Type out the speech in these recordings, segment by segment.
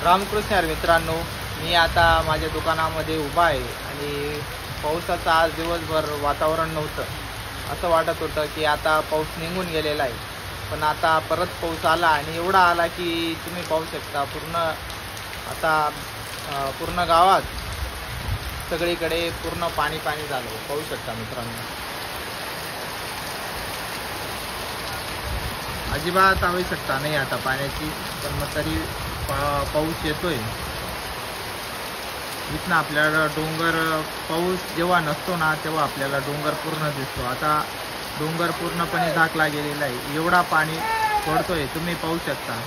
रामकृष्ण हरी मित्रांनो, मी आता माझ्या दुकानामध्ये उभा आहे आणि पावसाचं आज दिवसभर वातावरण नव्हतं. असं वाटत होतं की आता पाऊस निघून गेलेला आहे, पण आता परत पाऊस आला आणि एवढा आला की तुम्ही पाहू शकता पूर्ण गावात सगळीकडे पूर्ण पाणी झालं. पाहू शकता मित्रांनो, अजिबात आवश्यकता नाही आता पाण्याची, पण मग तरी पाऊस येतोय. इथनं आपल्याला डोंगर, पाऊस जेव्हा नसतो ना तेव्हा आपल्याला डोंगर पूर्ण दिसतो. आता डोंगर पूर्णपणे झाकला गेलेला आहे, एवढा पाणी पडतोय तुम्ही पाहू शकता.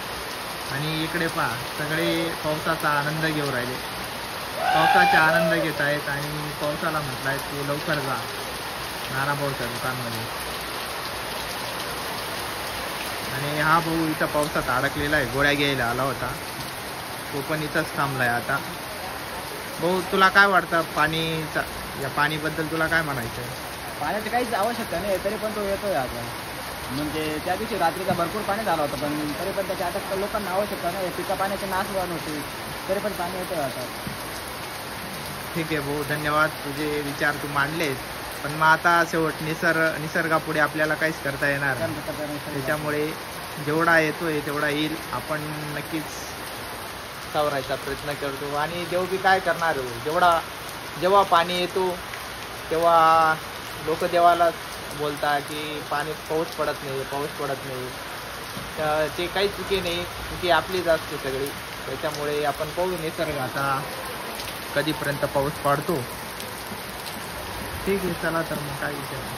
आणि इकडे पहा, सगळे पावसाचा आनंद घेऊ राहिले, पावसाचा आनंद घेत आहेत. आणि पावसाला म्हटलंय तू लवकर जा नानाभाऊच्या दुकानमध्ये. आणि हा भाऊ इथं पावसात अडकलेला आहे, गोळ्या घ्यायला आला होता, तो पण इथंच थांबलाय. आता भाऊ, तुला काय वाटतं या पाणीबद्दल तुला काय म्हणायचं आहे? पाण्याची काहीच आवश्यकता नाही, तरी पण तो येतोय आता. म्हणजे त्या दिवशी रात्रीचा भरपूर पाणी झालं होतं, पण तरी पण त्याच्या आता लोकांना आवश्यकता नाही. पिका पाण्याची नासवान होती, तरी पण पाणी येतोय आता. ठीक आहे भाऊ, धन्यवाद. तुझे विचार तू मांडलेस, पण मग आता शेवट निसर्गापुढे आपल्याला काहीच करता येणार नाही. त्याच्यामुळे जेवढा येतोय तेवढा येईल, आपण नक्कीच सावरायचा प्रयत्न करतो. आणि देव बी काय करणार हो, जेव्हा पाणी येतो तेव्हा लोक देवाला बोलतात की पाऊस पडत नाही. तर ते काही चुकी नाही, चुकी आपलीच असते सगळी. त्याच्यामुळे आपण पाहू निसर्ग आता कधीपर्यंत पाऊस पडतो. ठीक आहे, चला तर मग काय विषय नाही.